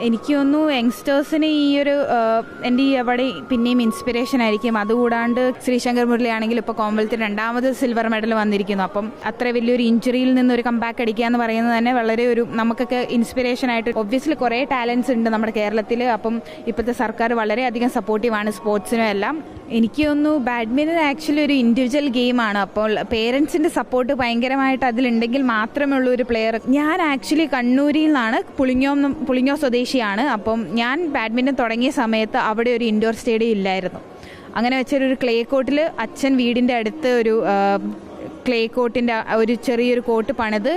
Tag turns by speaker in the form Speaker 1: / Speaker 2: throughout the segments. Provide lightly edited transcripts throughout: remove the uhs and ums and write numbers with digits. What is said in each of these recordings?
Speaker 1: എനിക്ക് തോന്നുന്നു യങ്സ്റ്റേഴ്സിന് ഈ ഒരു എൻ്റെ ഈ അവിടെ പിന്നെയും ഇൻസ്പിറേഷൻ ആയിരിക്കും. അതുകൂടാണ്ട് ശ്രീശങ്കർ മുരളി ആണെങ്കിൽ ഇപ്പോൾ കോമൺവെൽത്തിൽ 2ാമത് സിൽവർ മെഡൽ വന്നിരിക്കുന്നു. അപ്പം അത്ര വലിയൊരു ഇഞ്ചുറിയിൽ നിന്നൊരു കംബാക്ക് അടിക്കുക എന്ന് പറയുന്നത് തന്നെ വളരെ ഒരു നമുക്കൊക്കെ ഇൻസ്പിറേഷൻ ആയിട്ട്. ഒബ്വിയസ്ലി കുറേ ടാലൻസ് ഉണ്ട് നമ്മുടെ കേരളത്തിൽ. അപ്പം ഇപ്പോഴത്തെ സർക്കാർ വളരെയധികം സപ്പോർട്ടീവാണ് സ്പോർട്സിനും എല്ലാം. എനിക്ക് തോന്നുന്നു ബാഡ്മിൻ്റൺ ആക്ച്വലി ഒരു ഇൻഡിവിജ്വൽ ഗെയിമാണ്. അപ്പോൾ പേരൻസിൻ്റെ സപ്പോർട്ട് ഭയങ്കരമായിട്ട് അതിലുണ്ടെങ്കിൽ മാത്രമേ ഉള്ളൂ ഒരു പ്ലെയർ. ഞാൻ ആക്ച്വലി കണ്ണൂരിൽ നിന്നാണ്, പുളിങ്ങോ സ്വദേശിയാണ്. അപ്പം ഞാൻ ബാഡ്മിൻ്റൺ തുടങ്ങിയ സമയത്ത് അവിടെ ഒരു ഇൻഡോർ സ്റ്റേഡിയം ഇല്ലായിരുന്നു. അങ്ങനെ വെച്ചൊരു ക്ലേ കോർട്ടിൽ അച്ഛൻ വീടിൻ്റെ അടുത്ത് ഒരു ക്ലേ കോർട്ടിൻ്റെ ഒരു ചെറിയൊരു കോർട്ട് പണിത്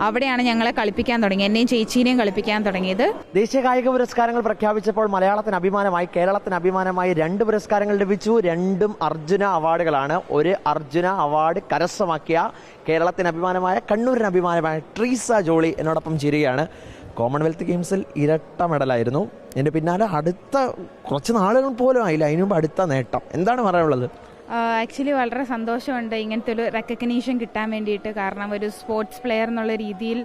Speaker 1: അവിടെയാണ് ഞങ്ങളെ കളിപ്പിക്കാൻ തുടങ്ങിയത്, എന്നെയും ചേച്ചീനെയും കളിപ്പിക്കാൻ തുടങ്ങിയത്.
Speaker 2: ദേശീയ കായിക പുരസ്കാരങ്ങൾ പ്രഖ്യാപിച്ചപ്പോൾ മലയാളത്തിന് അഭിമാനമായി, കേരളത്തിന് അഭിമാനമായി 2 പുരസ്കാരങ്ങൾ ലഭിച്ചു. 2ഉം അർജുന അവാർഡുകളാണ്. ഒരു അർജുന അവാർഡ് കരസ്ഥമാക്കിയ കേരളത്തിന് അഭിമാനമായ, കണ്ണൂരിന് അഭിമാനമായ ട്രീസ ജോളി എന്നോടൊപ്പം ചേരുകയാണ്. കോമൺവെൽത്ത് ഗെയിംസിൽ ഇരട്ട മെഡലായിരുന്നു. ഇതിൻ്റെ പിന്നാലെ അടുത്ത കുറച്ച് നാളുകൾ പോലും ആയില്ല, അതിനു മുമ്പ് അടുത്ത നേട്ടം. എന്താണ് പറയാനുള്ളത്?
Speaker 1: ആക്ച്വലി വളരെ സന്തോഷമുണ്ട് ഇങ്ങനത്തെ ഒരു റെക്കഗ്നീഷൻ കിട്ടാൻ വേണ്ടിയിട്ട്. കാരണം ഒരു സ്പോർട്സ് പ്ലെയർ എന്നുള്ള രീതിയിൽ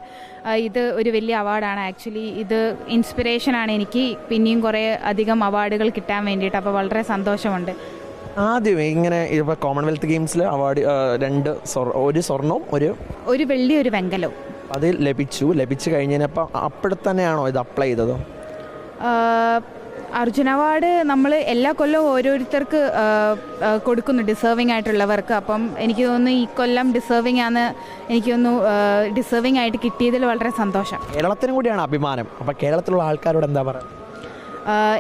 Speaker 1: ഇത് ഒരു വലിയ അവാർഡാണ്. ആക്ച്വലി ഇത് ഇൻസ്പിറേഷനാണ് എനിക്ക് പിന്നെയും കുറേ അധികം അവാർഡുകൾ കിട്ടാൻ വേണ്ടിയിട്ട്. അപ്പോൾ വളരെ സന്തോഷമുണ്ട്.
Speaker 2: ആദ്യമേ ഇങ്ങനെ ഇപ്പോൾ കോമൺവെൽത്ത് ഗെയിംസിൽ അവാർഡ് 2 ഒരു സ്വർണവും ഒരു
Speaker 1: വെള്ളി ഒരു വെങ്കലവും
Speaker 2: അത് ലഭിച്ചു കഴിഞ്ഞപ്പോൾ അപ്പോഴത്തന്നെയാണോ ഇത് അപ്ലൈ ചെയ്തത്?
Speaker 1: അർജുന അവാർഡ് നമ്മൾ എല്ലാ കൊല്ലവും ഓരോരുത്തർക്ക് കൊടുക്കുന്നു, ഡിസേർവിംഗ് ആയിട്ടുള്ളവർക്ക്. അപ്പം എനിക്ക് തോന്നുന്നു ഈ കൊല്ലം ഡിസേർവിംഗ് ആണ്. എനിക്ക് തോന്നുന്നു ഡിസേർവിംഗ് ആയിട്ട് കിട്ടിയതിൽ വളരെ സന്തോഷം.
Speaker 2: കേരളത്തിനും കൂടിയാണ് അഭിമാനം. അപ്പം കേരളത്തിലുള്ള ആൾക്കാരോട് എന്താ പറയുക?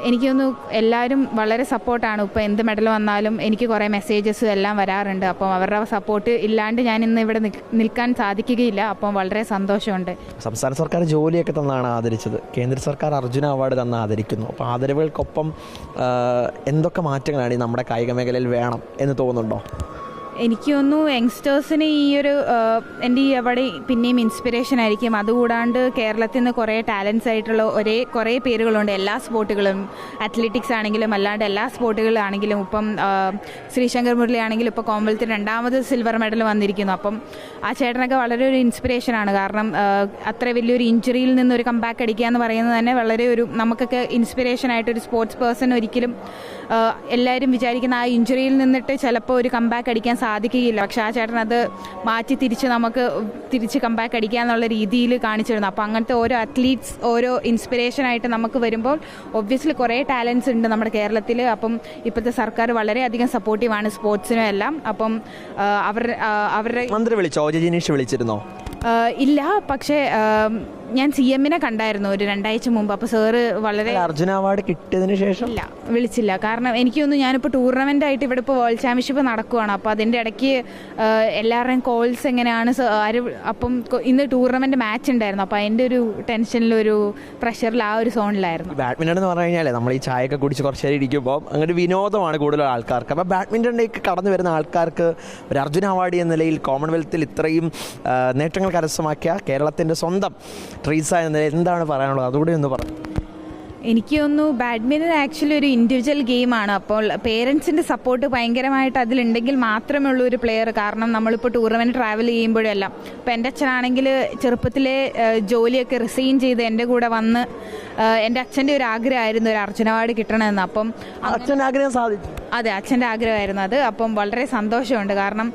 Speaker 1: എനിക്ക് തോന്നുന്നു എല്ലാവരും വളരെ സപ്പോർട്ടാണ്. ഇപ്പോൾ എന്ത് മെഡൽ വന്നാലും എനിക്ക് കുറേ മെസ്സേജസും എല്ലാം വരാറുണ്ട്. അപ്പം അവരുടെ സപ്പോർട്ട് ഇല്ലാണ്ട് ഞാൻ ഇന്ന് ഇവിടെ നിൽക്കാൻ സാധിക്കുകയില്ല. അപ്പം വളരെ സന്തോഷമുണ്ട്.
Speaker 2: സംസ്ഥാന സർക്കാർ ജോലിയൊക്കെ തന്നാണ് ആദരിച്ചത്, കേന്ദ്ര സർക്കാർ അർജുന അവാർഡ് തന്ന് ആദരിക്കുന്നു. അപ്പോൾ ആദരവുകൾക്കൊപ്പം എന്തൊക്കെ മാറ്റങ്ങളാണ് നമ്മുടെ കായിക മേഖലയിൽ വേണം എന്ന് തോന്നുന്നുണ്ടോ?
Speaker 1: എനിക്ക് തോന്നുന്നു യങ്സ്റ്റേഴ്സിന് ഈ ഒരു എൻ്റെ ഈ അവിടെ പിന്നെയും ഇൻസ്പിറേഷൻ ആയിരിക്കും. അതുകൂടാണ്ട് കേരളത്തിൽ നിന്ന് കുറേ ടാലൻസ് ആയിട്ടുള്ള കുറേ പേരുകളുണ്ട്. എല്ലാ സ്പോർട്ടുകളും, അത്ലറ്റിക്സ് ആണെങ്കിലും അല്ലാണ്ട് എല്ലാ സ്പോർട്ടുകളാണെങ്കിലും. ഇപ്പം ശ്രീശങ്കർ മുരളി ആണെങ്കിലും ഇപ്പോൾ കോമൺവെൽത്തിൽ 2ാമത് സിൽവർ മെഡൽ വന്നിരിക്കുന്നു. അപ്പം ആ ചേട്ടനൊക്കെ വളരെ ഒരു ഇൻസ്പിറേഷനാണ്. കാരണം അത്ര വലിയൊരു ഇഞ്ചുറിയിൽ നിന്നൊരു കംബാക്ക് അടിക്കുക എന്ന് പറയുന്നത് തന്നെ വളരെ ഒരു നമുക്കൊക്കെ ഇൻസ്പിറേഷനായിട്ടൊരു സ്പോർട്സ് പേഴ്സൺ ഒരിക്കലും എല്ലാവരും വിചാരിക്കുന്ന ആ ഇഞ്ചുറിയിൽ നിന്നിട്ട് ചിലപ്പോൾ ഒരു കംബാക്ക് അടിക്കാൻ സാധിക്കുകയില്ല. പക്ഷെ ആ ചേട്ടൻ അത് മാറ്റി തിരിച്ച് കംബാക്ക് അടിക്കുക എന്നുള്ള രീതിയിൽ കാണിച്ചിരുന്നു. അപ്പോൾ അങ്ങനത്തെ ഓരോ അത്ലീറ്റ്സ് ഓരോ ഇൻസ്പിറേഷനായിട്ട് നമുക്ക് വരുമ്പോൾ ഒബ്വിയസ്ലി കുറേ ടാലൻസ് ഉണ്ട് നമ്മുടെ കേരളത്തിൽ. അപ്പം ഇപ്പോഴത്തെ സർക്കാർ വളരെയധികം സപ്പോർട്ടീവാണ് സ്പോർട്സിനും എല്ലാം. അപ്പം അവരുടെ
Speaker 2: മന്ത്രി വിളിച്ചോ? ജിനീഷ് വിളിച്ചിരുന്നോ?
Speaker 1: ഇല്ല, പക്ഷേ ഞാൻ CM-നെ കണ്ടായിരുന്നു ഒരു 2 ആഴ്ച മുമ്പ്. അപ്പോൾ സാറ് വളരെ
Speaker 2: അർജുന അവാർഡ് കിട്ടിയതിന് ശേഷം
Speaker 1: വിളിച്ചില്ല. കാരണം എനിക്ക് തോന്നുന്നു ഞാനിപ്പോൾ ടൂർണമെൻ്റ് ആയിട്ട് ഇവിടെ ഇപ്പോൾ വേൾഡ് ചാമ്പ്യൻഷിപ്പ് നടക്കുവാണ്. അപ്പോൾ അതിൻ്റെ ഇടയ്ക്ക് എല്ലാവരുടെയും കോൾസ് എങ്ങനെയാണ് അപ്പം ഇന്ന് ടൂർണമെൻറ്റ് മാച്ച് ഉണ്ടായിരുന്നു. അപ്പോൾ അതിൻ്റെ ഒരു ടെൻഷനിലൊരു പ്രഷറിൽ ആ ഒരു സോണിലായിരുന്നു.
Speaker 2: ബാഡ്മിൻ്റൺ എന്ന് പറഞ്ഞു കഴിഞ്ഞാൽ നമ്മൾ ഈ ചായയൊക്കെ കുടിച്ച് കുറച്ച് നേരം ഇരിക്കുമ്പോൾ അങ്ങനെ വിനോദമാണ് കൂടുതൽ ആൾക്കാർക്ക്. അപ്പോൾ ബാഡ്മിൻ്റണിലേക്ക് കടന്നു വരുന്ന ആൾക്കാർക്ക് ഒരു അർജുന അവാർഡ് എന്ന നിലയിൽ കോമൺവെൽത്തിൽ ഇത്രയും നേട്ടങ്ങൾ കരസ്ഥമാക്കിയ കേരളത്തിൻ്റെ സ്വന്തം ട്രീസ എന്ന എന്താണ് പറയാനുള്ളത്? അതുകൂടി ഒന്ന് പറഞ്ഞു.
Speaker 1: എനിക്ക് തോന്നുന്നു ബാഡ്മിൻ്റൺ ആക്ച്വലി ഒരു ഇൻഡിവിജ്വൽ ഗെയിമാണ്. അപ്പോൾ പേരൻസിൻ്റെ സപ്പോർട്ട് ഭയങ്കരമായിട്ട് അതിലുണ്ടെങ്കിൽ മാത്രമേ ഉള്ളൂ ഒരു പ്ലെയർ. കാരണം നമ്മളിപ്പോൾ ടൂർണമെൻറ്റ് ട്രാവൽ ചെയ്യുമ്പോഴെല്ലാം ഇപ്പോൾ എൻ്റെ അച്ഛനാണെങ്കിൽ ചെറുപ്പത്തിലെ ജോലിയൊക്കെ റിസൈൻ ചെയ്ത് എൻ്റെ കൂടെ വന്ന് എൻ്റെ അച്ഛൻ്റെ ഒരു ആഗ്രഹമായിരുന്നു ഒരു അർജുന അവാർഡ് കിട്ടണമെന്ന്. അപ്പം
Speaker 2: അച്ഛൻ്റെ ആഗ്രഹം സാധിച്ചു.
Speaker 1: അതെ, അച്ഛൻ്റെ ആഗ്രഹമായിരുന്നു അത്. അപ്പം വളരെ സന്തോഷമുണ്ട്. കാരണം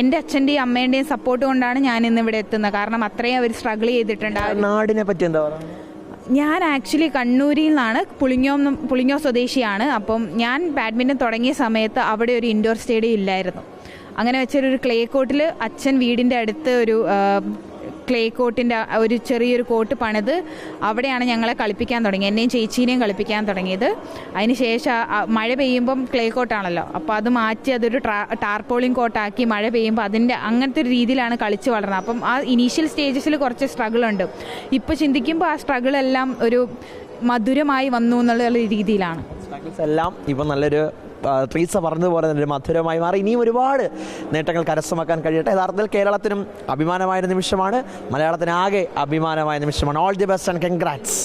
Speaker 1: എൻ്റെ അച്ഛൻ്റെയും അമ്മേൻ്റെയും സപ്പോർട്ട് കൊണ്ടാണ് ഞാൻ ഇന്ന് ഇവിടെ എത്തുന്നത്. കാരണം അത്രയും അവർ സ്ട്രഗിൾ ചെയ്തിട്ടുണ്ട്.
Speaker 2: നാടിനെ പറ്റി എന്താ പറയുക?
Speaker 1: ഞാൻ ആക്ച്വലി കണ്ണൂരിൽ നിന്നാണ്, പുളിങ്ങോ സ്വദേശിയാണ്. അപ്പം ഞാൻ ബാഡ്മിൻ്റൺ തുടങ്ങിയ സമയത്ത് അവിടെ ഒരു ഇൻഡോർ സ്റ്റേഡിയം ഇല്ലായിരുന്നു. അങ്ങനെ വെച്ചൊരു ക്ലേ കോർട്ടിൽ അച്ഛൻ വീടിൻ്റെ അടുത്ത് ഒരു ക്ലേ കോർട്ടിൻ്റെ ഒരു ചെറിയൊരു കോർട്ട് പണിത് അവിടെയാണ് ഞങ്ങളെ കളിപ്പിക്കാൻ തുടങ്ങിയത്, എന്നെയും ചേച്ചീനെയും കളിപ്പിക്കാൻ തുടങ്ങിയത്. അതിന് ശേഷം മഴ പെയ്യുമ്പം ക്ലേ കോർട്ടാണല്ലോ, അപ്പോൾ അത് മാറ്റി അതൊരു ടാർപോളിങ് കോർട്ടാക്കി മഴ പെയ്യുമ്പോൾ അങ്ങനത്തെ ഒരു രീതിയിലാണ് കളിച്ച് വളർന്നത്. അപ്പം ആ ഇനീഷ്യൽ സ്റ്റേജസിൽ കുറച്ച് സ്ട്രഗിളുണ്ട്. ഇപ്പോൾ ചിന്തിക്കുമ്പോൾ ആ സ്ട്രഗിളെല്ലാം ഒരു മധുരമായി വന്നു എന്നുള്ള രീതിയിലാണ്.
Speaker 2: എല്ലാം ഇപ്പം നല്ലൊരു ട്രീസ പറഞ്ഞതുപോലെ തന്നെ മധുരമായി മാറി. ഇനിയും ഒരുപാട് നേട്ടങ്ങൾ കരസ്ഥമാക്കാൻ കഴിയട്ടെ. യഥാർത്ഥത്തിൽ കേരളത്തിനും അഭിമാനമായ നിമിഷമാണ്, മലയാളത്തിനാകെ അഭിമാനമായ നിമിഷമാണ്. All the best and congrats.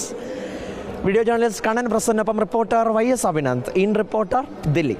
Speaker 2: Video journalist Kannan പ്രസന്നൊപ്പം reporter YS Abhinand. In reporter, Delhi.